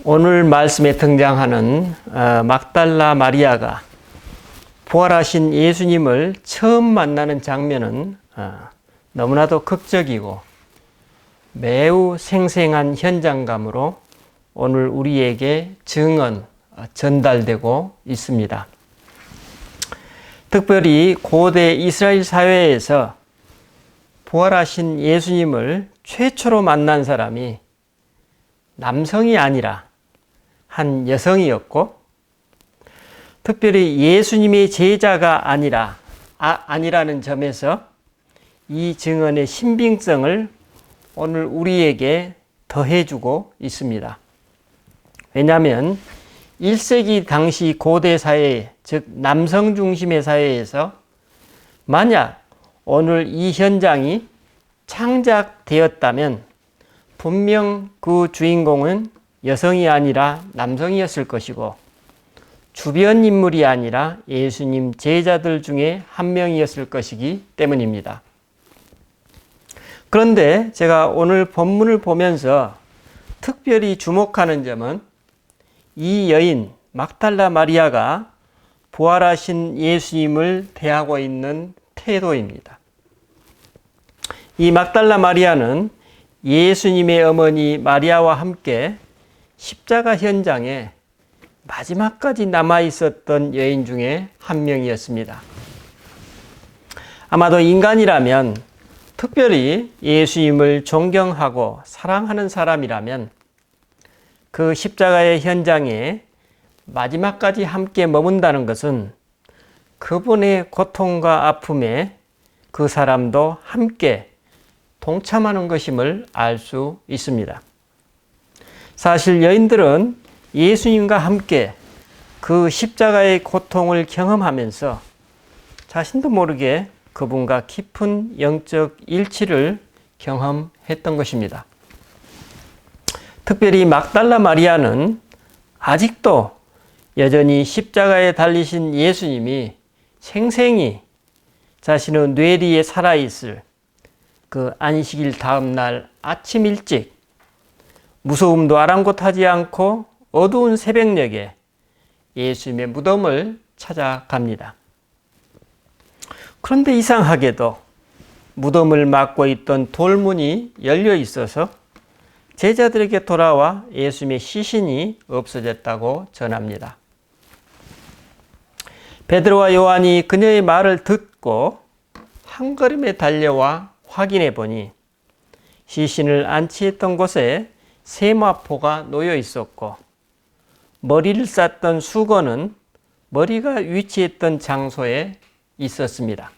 오늘 말씀에 등장하는 막달라 마리아가 부활하신 예수님을 처음 만나는 장면은 너무나도 극적이고 매우 생생한 현장감으로 오늘 우리에게 전달되고 있습니다. 특별히 고대 이스라엘 사회에서 부활하신 예수님을 최초로 만난 사람이 남성이 아니라 한 여성이었고, 특별히 예수님의 제자가 아니라는 점에서 이 증언의 신빙성을 오늘 우리에게 더해주고 있습니다. 왜냐하면 1세기 당시 고대 사회, 즉 남성 중심의 사회에서 만약 오늘 이 현장이 창작되었다면 분명 그 주인공은 여성이 아니라 남성이었을 것이고 주변 인물이 아니라 예수님 제자들 중에 한 명이었을 것이기 때문입니다. 그런데 제가 오늘 본문을 보면서 특별히 주목하는 점은 이 여인 막달라 마리아가 부활하신 예수님을 대하고 있는 태도입니다. 이 막달라 마리아는 예수님의 어머니 마리아와 함께 십자가 현장에 마지막까지 남아 있었던 여인 중에 한 명이었습니다. 아마도 인간이라면, 특별히 예수님을 존경하고 사랑하는 사람이라면 그 십자가의 현장에 마지막까지 함께 머문다는 것은 그분의 고통과 아픔에 그 사람도 함께 동참하는 것임을 알 수 있습니다. 사실 여인들은 예수님과 함께 그 십자가의 고통을 경험하면서 자신도 모르게 그분과 깊은 영적 일치를 경험했던 것입니다. 특별히 막달라 마리아는 아직도 여전히 십자가에 달리신 예수님이 생생히 자신의 뇌리에 살아있을 그 안식일 다음 날 아침 일찍 무서움도 아랑곳하지 않고 어두운 새벽녘에 예수님의 무덤을 찾아갑니다. 그런데 이상하게도 무덤을 막고 있던 돌문이 열려 있어서 제자들에게 돌아와 예수님의 시신이 없어졌다고 전합니다. 베드로와 요한이 그녀의 말을 듣고 한 걸음에 달려와 확인해 보니 시신을 안치했던 곳에 세마포가 놓여 있었고 머리를 쌌던 수건은 머리가 위치했던 장소에 있었습니다.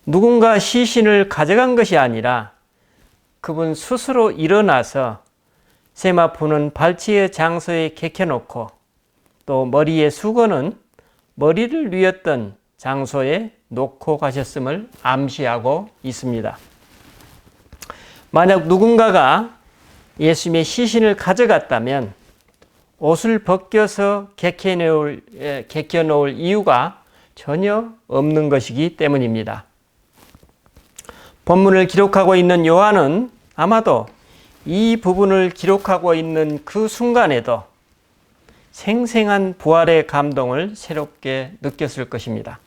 누군가 시신을 가져간 것이 아니라 그분 스스로 일어나서 세마포는 발치의 장소에 개켜놓고 또 머리의 수건은 머리를 뉘었던 장소에 놓고 가셨음을 암시하고 있습니다. 만약 누군가가 예수님의 시신을 가져갔다면 옷을 벗겨서 개켜놓을 이유가 전혀 없는 것이기 때문입니다. 본문을 기록하고 있는 요한은 아마도 이 부분을 기록하고 있는 그 순간에도 생생한 부활의 감동을 새롭게 느꼈을 것입니다.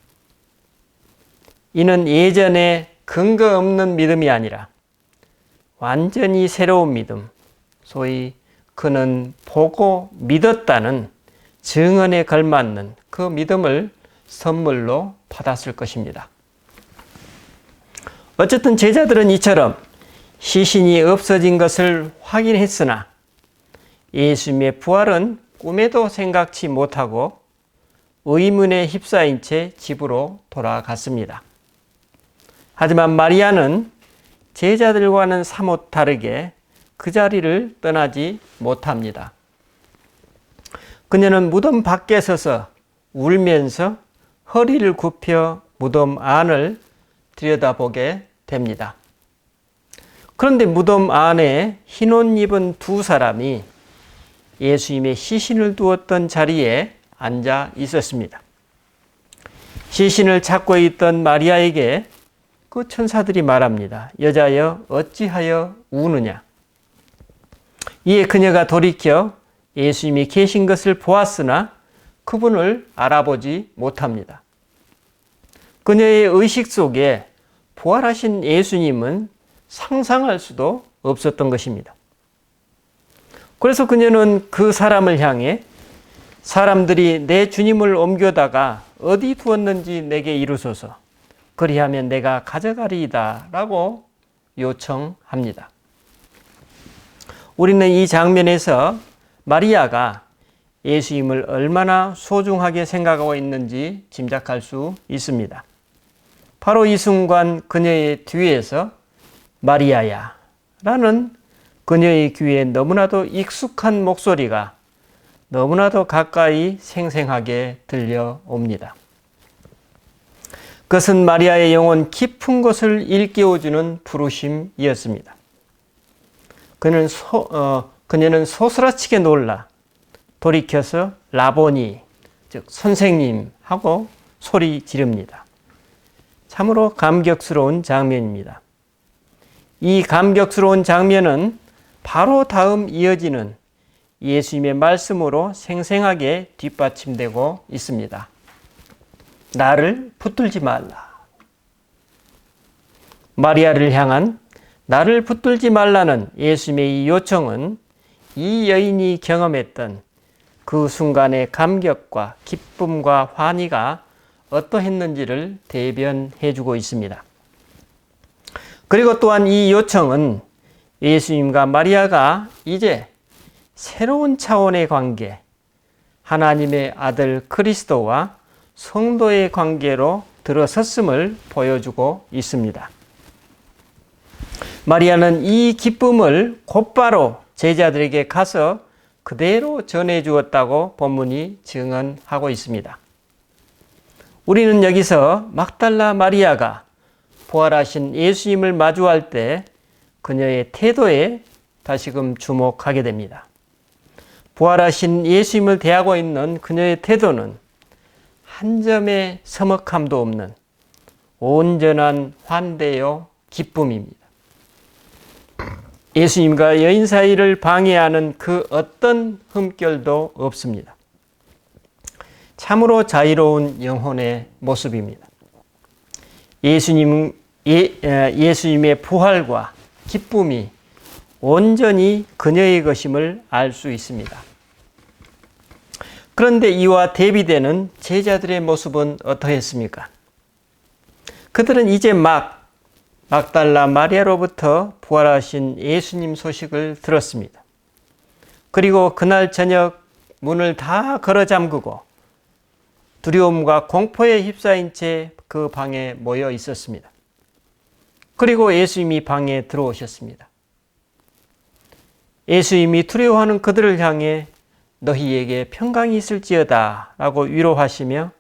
이는 예전에 근거 없는 믿음이 아니라 완전히 새로운 믿음, 소위 그는 보고 믿었다는 증언에 걸맞는 그 믿음을 선물로 받았을 것입니다. 어쨌든 제자들은 이처럼 시신이 없어진 것을 확인했으나 예수님의 부활은 꿈에도 생각지 못하고 의문에 휩싸인 채 집으로 돌아갔습니다. 하지만 마리아는 제자들과는 사뭇 다르게 그 자리를 떠나지 못합니다. 그녀는 무덤 밖에 서서 울면서 허리를 굽혀 무덤 안을 들여다보게 됩니다. 그런데 무덤 안에 흰 옷 입은 두 사람이 예수님의 시신을 두었던 자리에 앉아 있었습니다. 시신을 찾고 있던 마리아에게 그 천사들이 말합니다. 여자여 어찌하여 우느냐? 이에 그녀가 돌이켜 예수님이 계신 것을 보았으나 그분을 알아보지 못합니다. 그녀의 의식 속에 부활하신 예수님은 상상할 수도 없었던 것입니다. 그래서 그녀는 그 사람을 향해 사람들이 내 주님을 옮겨다가 어디 두었는지 내게 이루소서, 그리하면 내가 가져가리이다 라고 요청합니다. 우리는 이 장면에서 마리아가 예수님을 얼마나 소중하게 생각하고 있는지 짐작할 수 있습니다. 바로 이 순간 그녀의 뒤에서 마리아야 라는 그녀의 귀에 너무나도 익숙한 목소리가 너무나도 가까이 생생하게 들려옵니다. 그것은 마리아의 영혼 깊은 곳을 일깨워주는 부르심이었습니다. 그녀는 소스라치게 놀라 돌이켜서 라보니, 즉 선생님 하고 소리 지릅니다. 참으로 감격스러운 장면입니다. 이 감격스러운 장면은 바로 다음 이어지는 예수님의 말씀으로 생생하게 뒷받침되고 있습니다. 나를 붙들지 말라. 마리아를 향한 나를 붙들지 말라는 예수님의 이 요청은 이 여인이 경험했던 그 순간의 감격과 기쁨과 환희가 어떠했는지를 대변해주고 있습니다. 그리고 또한 이 요청은 예수님과 마리아가 이제 새로운 차원의 관계, 하나님의 아들 그리스도와 성도의 관계로 들어섰음을 보여주고 있습니다. 마리아는 이 기쁨을 곧바로 제자들에게 가서 그대로 전해 주었다고 본문이 증언하고 있습니다. 우리는 여기서 막달라 마리아가 부활하신 예수님을 마주할 때 그녀의 태도에 다시금 주목하게 됩니다. 부활하신 예수님을 대하고 있는 그녀의 태도는 한 점의 서먹함도 없는 온전한 환대요 기쁨입니다. 예수님과 여인 사이를 방해하는 그 어떤 흠결도 없습니다. 참으로 자유로운 영혼의 모습입니다. 예수님의 부활과 기쁨이 온전히 그녀의 것임을 알 수 있습니다. 그런데 이와 대비되는 제자들의 모습은 어떠했습니까? 그들은 이제 막달라 마리아로부터 부활하신 예수님 소식을 들었습니다. 그리고 그날 저녁 문을 다 걸어 잠그고 두려움과 공포에 휩싸인 채 그 방에 모여 있었습니다. 그리고 예수님이 방에 들어오셨습니다. 예수님이 두려워하는 그들을 향해 너희에게 평강이 있을지어다 라고 위로하시며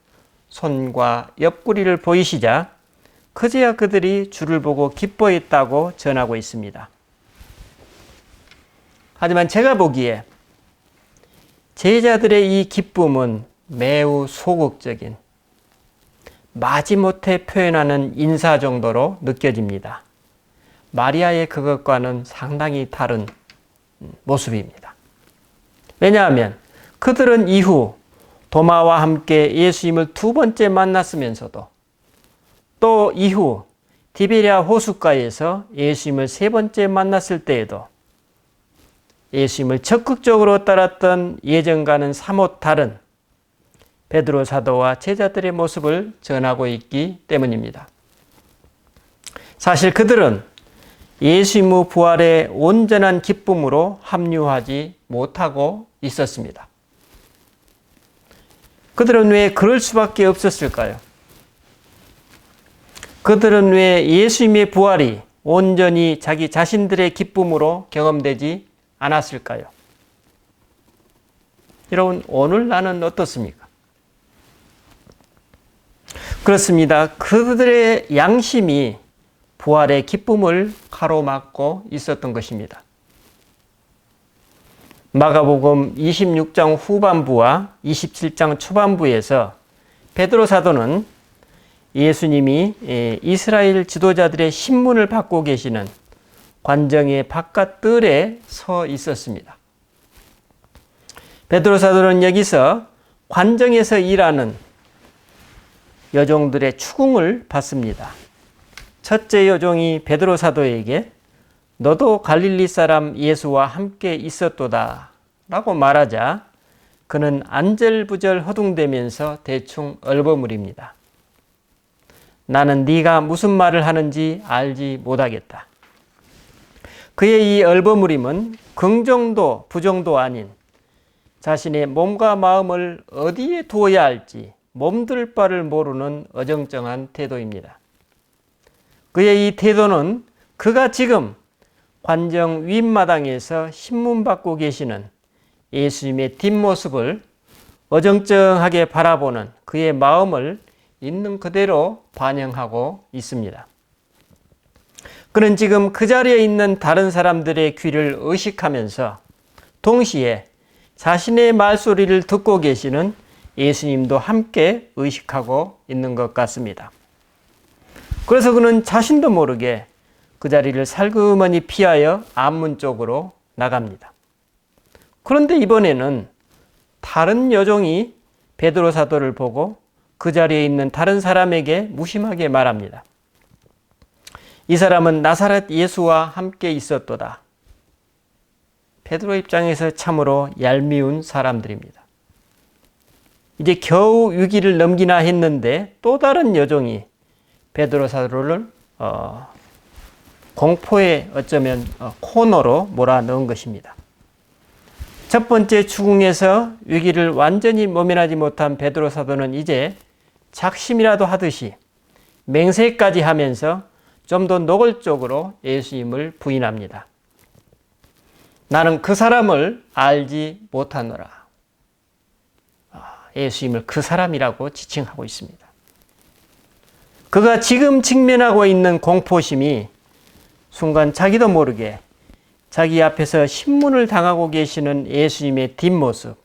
손과 옆구리를 보이시자 그제야 그들이 주를 보고 기뻐했다고 전하고 있습니다. 하지만 제가 보기에 제자들의 이 기쁨은 매우 소극적인, 마지못해 표현하는 인사 정도로 느껴집니다. 마리아의 그것과는 상당히 다른 모습입니다. 왜냐하면 그들은 이후 도마와 함께 예수님을 두 번째 만났으면서도 또 이후 디베랴 호숫가에서 예수님을 세 번째 만났을 때에도 예수님을 적극적으로 따랐던 예전과는 사뭇 다른 베드로 사도와 제자들의 모습을 전하고 있기 때문입니다. 사실 그들은 예수님 후 부활의 온전한 기쁨으로 합류하지 못하고 있었습니다. 그들은 왜 그럴 수밖에 없었을까요? 그들은 왜 예수님의 부활이 온전히 자기 자신들의 기쁨으로 경험되지 않았을까요? 여러분, 오늘 나는 어떻습니까? 그렇습니다. 그들의 양심이 부활의 기쁨을 가로막고 있었던 것입니다. 마가복음 26장 후반부와 27장 초반부에서 베드로 사도는 예수님이 이스라엘 지도자들의 신문을 받고 계시는 관정의 바깥 뜰에 서 있었습니다. 베드로 사도는 여기서 관정에서 일하는 여종들의 추궁을 받습니다. 첫째 여종이 베드로 사도에게 너도 갈릴리 사람 예수와 함께 있었도다 라고 말하자 그는 안절부절 허둥대면서 대충 얼버무립니다. 나는 네가 무슨 말을 하는지 알지 못하겠다. 그의 이 얼버무림은 긍정도 부정도 아닌 자신의 몸과 마음을 어디에 두어야 할지 몸둘 바를 모르는 어정쩡한 태도입니다. 그의 이 태도는 그가 지금 관정 윗마당에서 신문 받고 계시는 예수님의 뒷모습을 어정쩡하게 바라보는 그의 마음을 있는 그대로 반영하고 있습니다. 그는 지금 그 자리에 있는 다른 사람들의 귀를 의식하면서 동시에 자신의 말소리를 듣고 계시는 예수님도 함께 의식하고 있는 것 같습니다. 그래서 그는 자신도 모르게 그 자리를 살그머니 피하여 앞문 쪽으로 나갑니다. 그런데 이번에는 다른 여종이 베드로 사도를 보고 그 자리에 있는 다른 사람에게 무심하게 말합니다. 이 사람은 나사렛 예수와 함께 있었도다. 베드로 입장에서 참으로 얄미운 사람들입니다. 이제 겨우 위기를 넘기나 했는데 또 다른 여종이 베드로 사도를 공포의 어쩌면 코너로 몰아넣은 것입니다. 첫 번째 추궁에서 위기를 완전히 모면하지 못한 베드로 사도는 이제 작심이라도 하듯이 맹세까지 하면서 좀 더 노골적으로 예수님을 부인합니다. 나는 그 사람을 알지 못하노라. 예수님을 그 사람이라고 지칭하고 있습니다. 그가 지금 직면하고 있는 공포심이 순간 자기도 모르게 자기 앞에서 신문을 당하고 계시는 예수님의 뒷모습,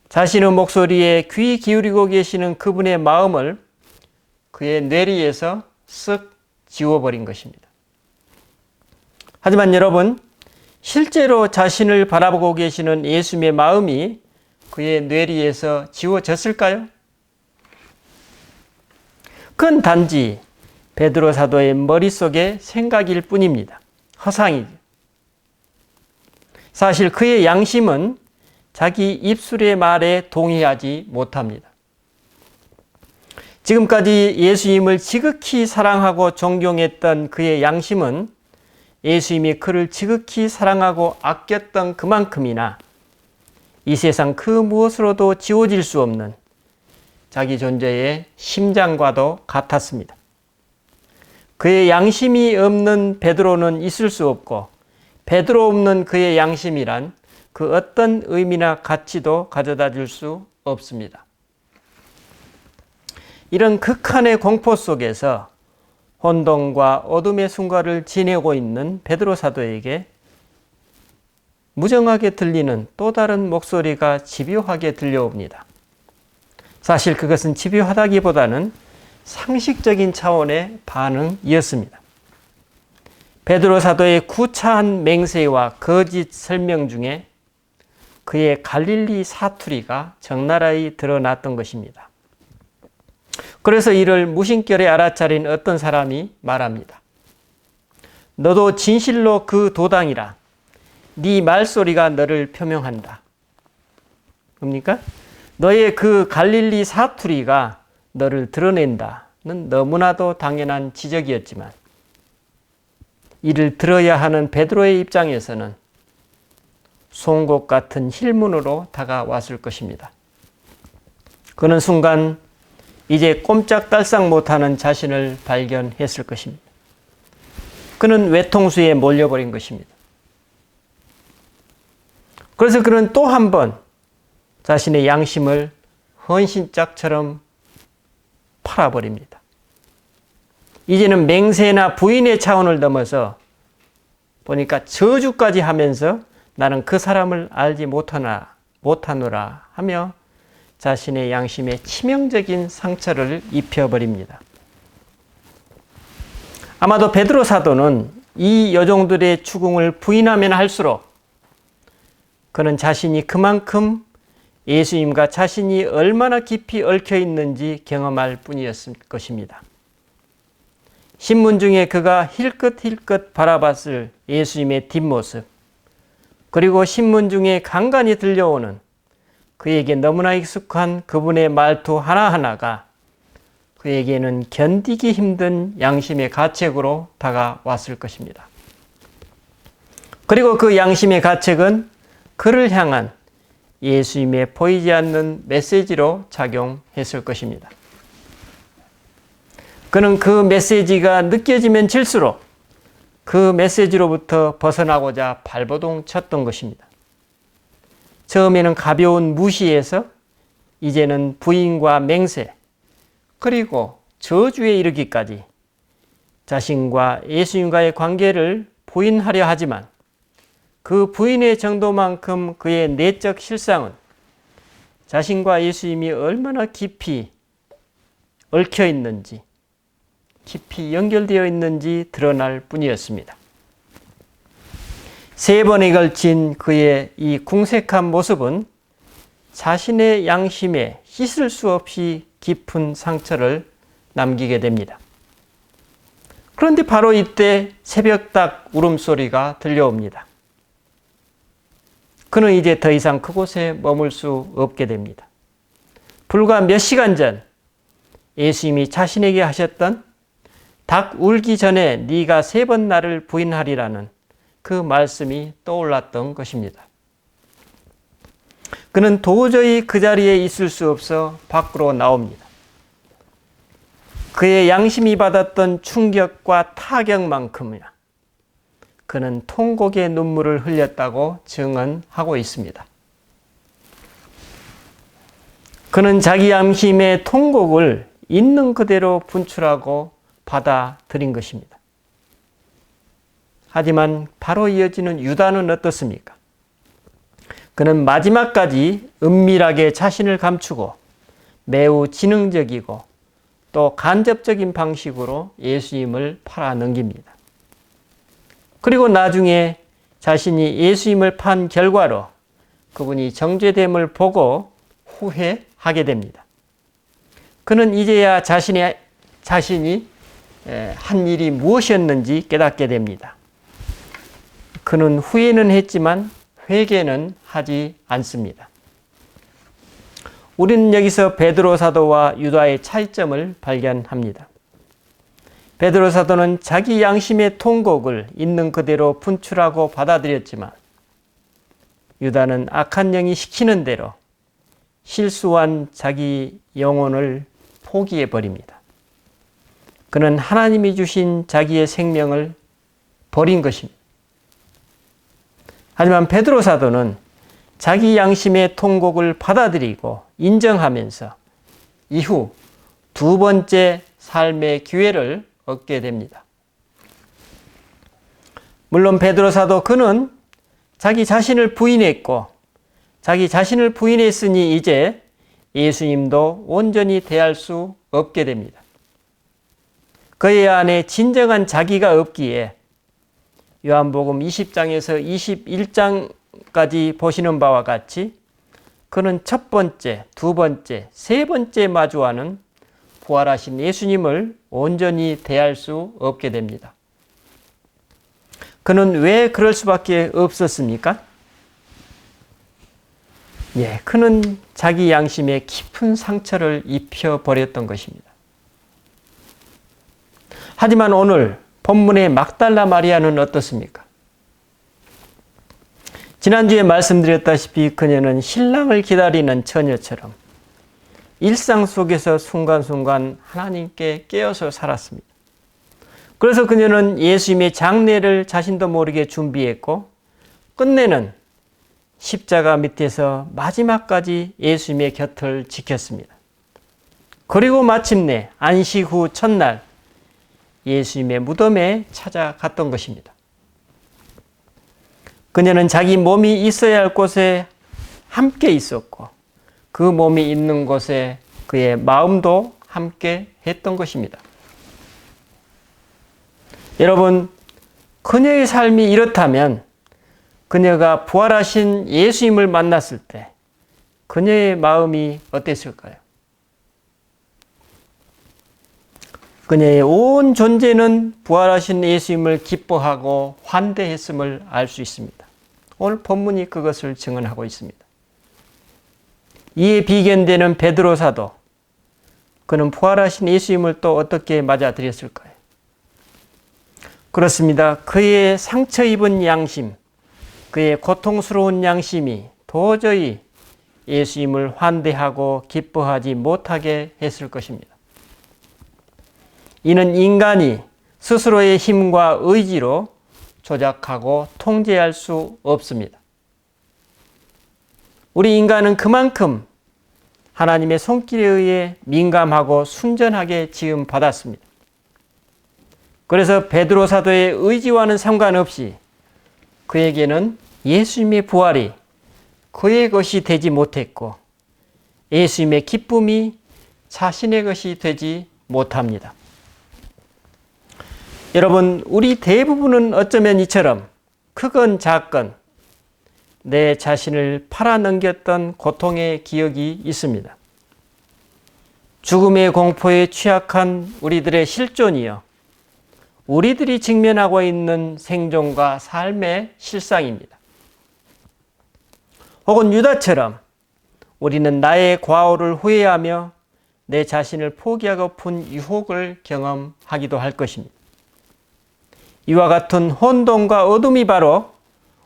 자신의 목소리에 귀 기울이고 계시는 그분의 마음을 그의 뇌리에서 쓱 지워버린 것입니다. 하지만 여러분, 실제로 자신을 바라보고 계시는 예수님의 마음이 그의 뇌리에서 지워졌을까요? 그건 단지 베드로 사도의 머릿속의 생각일 뿐입니다. 허상이죠. 사실 그의 양심은 자기 입술의 말에 동의하지 못합니다. 지금까지 예수님을 지극히 사랑하고 존경했던 그의 양심은 예수님이 그를 지극히 사랑하고 아꼈던 그만큼이나 이 세상 그 무엇으로도 지워질 수 없는 자기 존재의 심장과도 같았습니다. 그의 양심이 없는 베드로는 있을 수 없고 베드로 없는 그의 양심이란 그 어떤 의미나 가치도 가져다 줄 수 없습니다. 이런 극한의 공포 속에서 혼돈과 어둠의 순간을 지내고 있는 베드로 사도에게 무정하게 들리는 또 다른 목소리가 집요하게 들려옵니다. 사실 그것은 집요하다기보다는 상식적인 차원의 반응이었습니다. 베드로 사도의 구차한 맹세와 거짓 설명 중에 그의 갈릴리 사투리가 적나라히 드러났던 것입니다. 그래서 이를 무심결에 알아차린 어떤 사람이 말합니다. 너도 진실로 그 도당이라. 네 말소리가 너를 표명한다. 뭡니까? 너의 그 갈릴리 사투리가 너를 드러낸다는 너무나도 당연한 지적이었지만 이를 들어야 하는 베드로의 입장에서는 송곳 같은 힐문으로 다가왔을 것입니다. 그는 순간 이제 꼼짝달싹 못하는 자신을 발견했을 것입니다. 그는 외통수에 몰려버린 것입니다. 그래서 그는 또 한 번 자신의 양심을 헌신짝처럼 팔아버립니다. 이제는 맹세나 부인의 차원을 넘어서 보니까 저주까지 하면서 나는 그 사람을 알지 못하노라 하며 자신의 양심에 치명적인 상처를 입혀버립니다. 아마도 베드로 사도는 이 여종들의 추궁을 부인하면 할수록 그는 자신이 그만큼 예수님과 자신이 얼마나 깊이 얽혀 있는지 경험할 뿐이었을 것입니다. 신문 중에 그가 힐끗힐끗 바라봤을 예수님의 뒷모습, 그리고 신문 중에 간간히 들려오는 그에게 너무나 익숙한 그분의 말투 하나하나가 그에게는 견디기 힘든 양심의 가책으로 다가왔을 것입니다. 그리고 그 양심의 가책은 그를 향한 예수님의 보이지 않는 메시지로 작용했을 것입니다. 그는 그 메시지가 느껴지면 질수록 그 메시지로부터 벗어나고자 발버둥 쳤던 것입니다. 처음에는 가벼운 무시에서 이제는 부인과 맹세, 그리고 저주에 이르기까지 자신과 예수님과의 관계를 부인하려 하지만 그 부인의 정도만큼 그의 내적 실상은 자신과 예수님이 얼마나 깊이 얽혀 있는지, 깊이 연결되어 있는지 드러날 뿐이었습니다. 3번에 걸친 그의 이 궁색한 모습은 자신의 양심에 씻을 수 없이 깊은 상처를 남기게 됩니다. 그런데 바로 이때 새벽닭 울음소리가 들려옵니다. 그는 이제 더 이상 그곳에 머물 수 없게 됩니다. 불과 몇 시간 전 예수님이 자신에게 하셨던 닭 울기 전에 네가 3번 나를 부인하리라는 그 말씀이 떠올랐던 것입니다. 그는 도저히 그 자리에 있을 수 없어 밖으로 나옵니다. 그의 양심이 받았던 충격과 타격만큼이나 그는 통곡의 눈물을 흘렸다고 증언하고 있습니다. 그는 자기 양심의 통곡을 있는 그대로 분출하고 받아들인 것입니다. 하지만 바로 이어지는 유다는 어떻습니까? 그는 마지막까지 은밀하게 자신을 감추고 매우 지능적이고 또 간접적인 방식으로 예수님을 팔아넘깁니다. 그리고 나중에 자신이 예수님을 판 결과로 그분이 정죄됨을 보고 후회하게 됩니다. 그는 이제야 자신이 한 일이 무엇이었는지 깨닫게 됩니다. 그는 후회는 했지만 회개는 하지 않습니다. 우리는 여기서 베드로 사도와 유다의 차이점을 발견합니다. 베드로 사도는 자기 양심의 통곡을 있는 그대로 분출하고 받아들였지만 유다는 악한 영이 시키는 대로 실수한 자기 영혼을 포기해버립니다. 그는 하나님이 주신 자기의 생명을 버린 것입니다. 하지만 베드로 사도는 자기 양심의 통곡을 받아들이고 인정하면서 이후 2번째 삶의 기회를 얻게 됩니다. 물론 베드로 사도 그는 자기 자신을 부인했고 자기 자신을 부인했으니 이제 예수님도 온전히 대할 수 없게 됩니다. 그의 안에 진정한 자기가 없기에 요한복음 20장에서 21장까지 보시는 바와 같이 그는 첫 번째, 두 번째, 세 번째 마주하는 부활하신 예수님을 온전히 대할 수 없게 됩니다. 그는 왜 그럴 수밖에 없었습니까? 그는 자기 양심에 깊은 상처를 입혀버렸던 것입니다. 하지만 오늘 본문의 막달라 마리아는 어떻습니까? 지난주에 말씀드렸다시피 그녀는 신랑을 기다리는 처녀처럼 일상 속에서 순간순간 하나님께 깨어서 살았습니다. 그래서 그녀는 예수님의 장례를 자신도 모르게 준비했고 끝내는 십자가 밑에서 마지막까지 예수님의 곁을 지켰습니다. 그리고 마침내 안식 후 첫날 예수님의 무덤에 찾아갔던 것입니다. 그녀는 자기 몸이 있어야 할 곳에 함께 있었고 그 몸이 있는 곳에 그의 마음도 함께 했던 것입니다. 여러분, 그녀의 삶이 이렇다면 그녀가 부활하신 예수님을 만났을 때 그녀의 마음이 어땠을까요? 그녀의 온 존재는 부활하신 예수님을 기뻐하고 환대했음을 알 수 있습니다. 오늘 본문이 그것을 증언하고 있습니다. 이에 비견되는 베드로 사도, 그는 부활하신 예수님을 또 어떻게 맞아들였을까요? 그렇습니다. 그의 상처 입은 양심, 그의 고통스러운 양심이 도저히 예수님을 환대하고 기뻐하지 못하게 했을 것입니다. 이는 인간이 스스로의 힘과 의지로 조작하고 통제할 수 없습니다. 우리 인간은 그만큼 하나님의 손길에 의해 민감하고 순전하게 지음받았습니다. 그래서 베드로 사도의 의지와는 상관없이 그에게는 예수님의 부활이 그의 것이 되지 못했고 예수님의 기쁨이 자신의 것이 되지 못합니다. 여러분, 우리 대부분은 어쩌면 이처럼 크건 작건 내 자신을 팔아넘겼던 고통의 기억이 있습니다. 죽음의 공포에 취약한 우리들의 실존이요, 우리들이 직면하고 있는 생존과 삶의 실상입니다. 혹은 유다처럼 우리는 나의 과오를 후회하며 내 자신을 포기하고픈 유혹을 경험하기도 할 것입니다. 이와 같은 혼돈과 어둠이 바로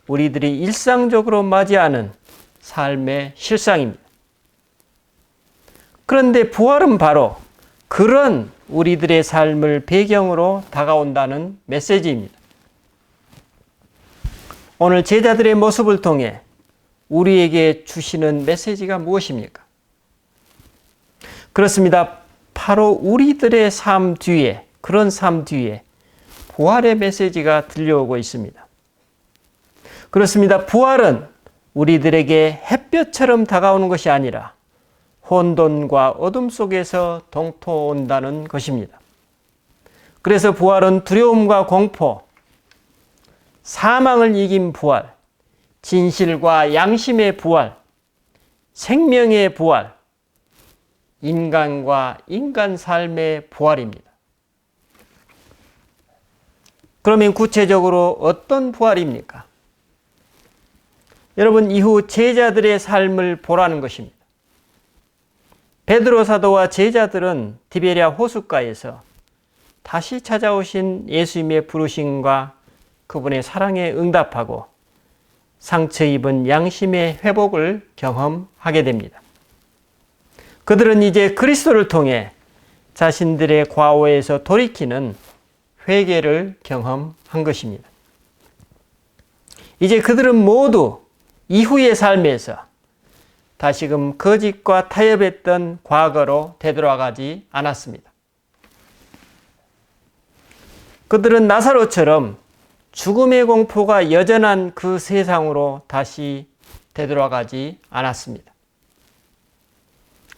우리들이 일상적으로 맞이하는 삶의 실상입니다. 그런데 부활은 바로 그런 우리들의 삶을 배경으로 다가온다는 메시지입니다. 오늘 제자들의 모습을 통해 우리에게 주시는 메시지가 무엇입니까? 그렇습니다. 바로 우리들의 삶 뒤에, 그런 삶 뒤에 부활의 메시지가 들려오고 있습니다. 그렇습니다. 부활은 우리들에게 햇볕처럼 다가오는 것이 아니라 혼돈과 어둠 속에서 동토온다는 것입니다. 그래서 부활은 두려움과 공포, 사망을 이긴 부활, 진실과 양심의 부활, 생명의 부활, 인간과 인간 삶의 부활입니다. 그러면 구체적으로 어떤 부활입니까? 여러분, 이후 제자들의 삶을 보라는 것입니다. 베드로 사도와 제자들은 디베랴 호숫가에서 다시 찾아오신 예수님의 부르심과 그분의 사랑에 응답하고 상처 입은 양심의 회복을 경험하게 됩니다. 그들은 이제 그리스도를 통해 자신들의 과오에서 돌이키는 회개를 경험한 것입니다. 이제 그들은 모두 이후의 삶에서 다시금 거짓과 타협했던 과거로 되돌아가지 않았습니다. 그들은 나사로처럼 죽음의 공포가 여전한 그 세상으로 다시 되돌아가지 않았습니다.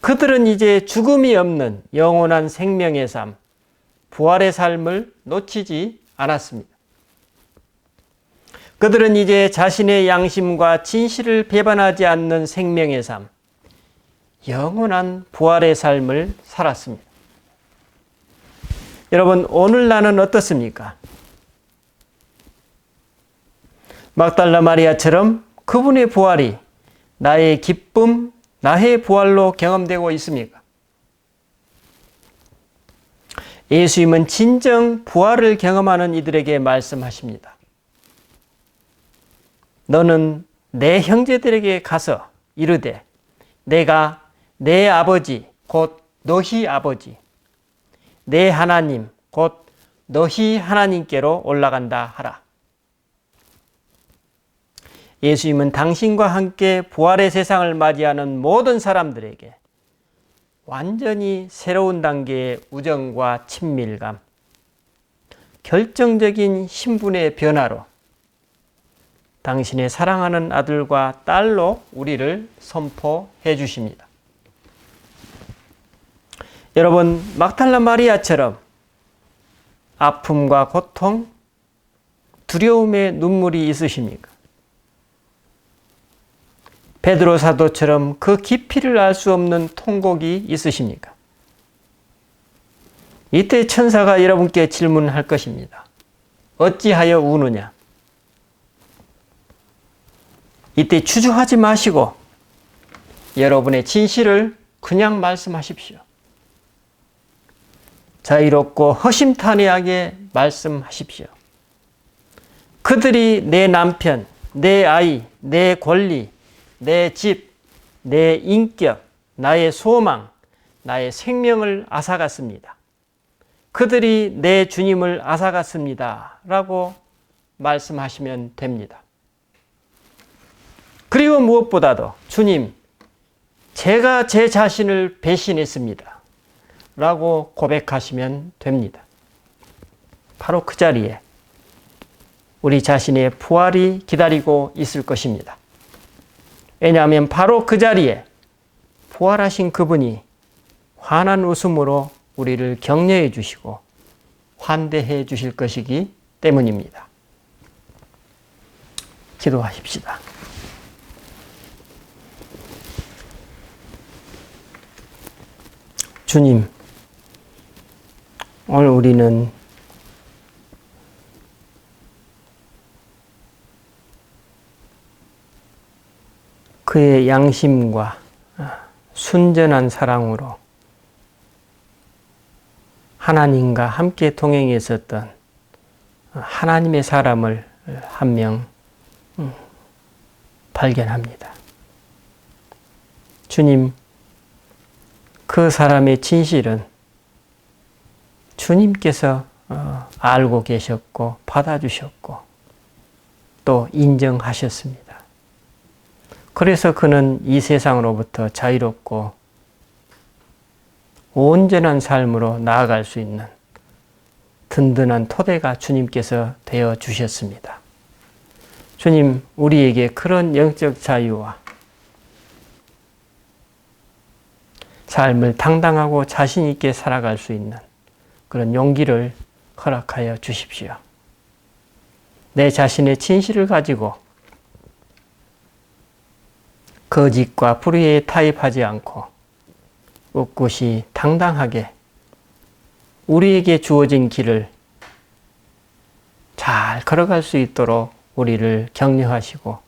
그들은 이제 죽음이 없는 영원한 생명의 삶, 부활의 삶을 놓치지 않았습니다. 그들은 이제 자신의 양심과 진실을 배반하지 않는 생명의 삶, 영원한 부활의 삶을 살았습니다. 여러분, 오늘 나는 어떻습니까? 막달라 마리아처럼 그분의 부활이 나의 기쁨, 나의 부활로 경험되고 있습니까? 예수님은 진정 부활을 경험하는 이들에게 말씀하십니다. 너는 내 형제들에게 가서 이르되 내가 내 아버지 곧 너희 아버지, 내 하나님 곧 너희 하나님께로 올라간다 하라. 예수님은 당신과 함께 부활의 세상을 맞이하는 모든 사람들에게 완전히 새로운 단계의 우정과 친밀감, 결정적인 신분의 변화로 당신의 사랑하는 아들과 딸로 우리를 선포해 주십니다. 여러분, 막달라 마리아처럼 아픔과 고통, 두려움의 눈물이 있으십니까? 베드로 사도처럼 그 깊이를 알 수 없는 통곡이 있으십니까? 이때 천사가 여러분께 질문할 것입니다. 어찌하여 우느냐? 이때 주저하지 마시고 여러분의 진실을 그냥 말씀하십시오. 자유롭고 허심탄회하게 말씀하십시오. 그들이 내 남편, 내 아이, 내 권리, 내 집, 내 인격, 나의 소망, 나의 생명을 앗아갔습니다. 그들이 내 주님을 앗아갔습니다. 라고 말씀하시면 됩니다. 그리고 무엇보다도 주님, 제가 제 자신을 배신했습니다. 라고 고백하시면 됩니다. 바로 그 자리에 우리 자신의 부활이 기다리고 있을 것입니다. 왜냐하면 바로 그 자리에 부활하신 그분이 환한 웃음으로 우리를 격려해 주시고 환대해 주실 것이기 때문입니다. 기도하십시다. 주님, 오늘 우리는 그의 양심과 순전한 사랑으로 하나님과 함께 동행했었던 하나님의 사람을 한 명 발견합니다. 주님, 그 사람의 진실은 주님께서 알고 계셨고 받아주셨고 또 인정하셨습니다. 그래서 그는 이 세상으로부터 자유롭고 온전한 삶으로 나아갈 수 있는 든든한 토대가 주님께서 되어 주셨습니다. 주님, 우리에게 그런 영적 자유와 삶을 당당하고 자신 있게 살아갈 수 있는 그런 용기를 허락하여 주십시오. 내 자신의 진실을 가지고 거짓과 불의에 타협하지 않고 꿋꿋이 당당하게 우리에게 주어진 길을 잘 걸어갈 수 있도록 우리를 격려하시고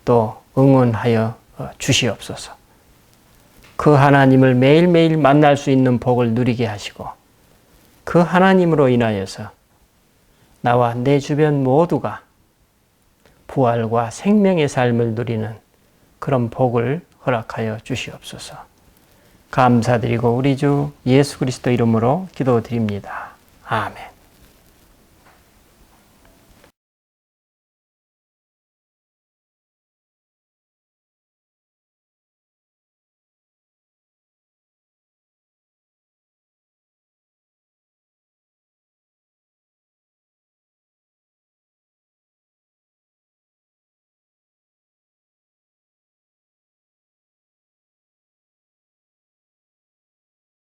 또 응원하여 주시옵소서. 그 하나님을 매일매일 만날 수 있는 복을 누리게 하시고 그 하나님으로 인하여서 나와 내 주변 모두가 부활과 생명의 삶을 누리는 그런 복을 허락하여 주시옵소서. 감사드리고 우리 주 예수 그리스도 이름으로 기도드립니다. 아멘.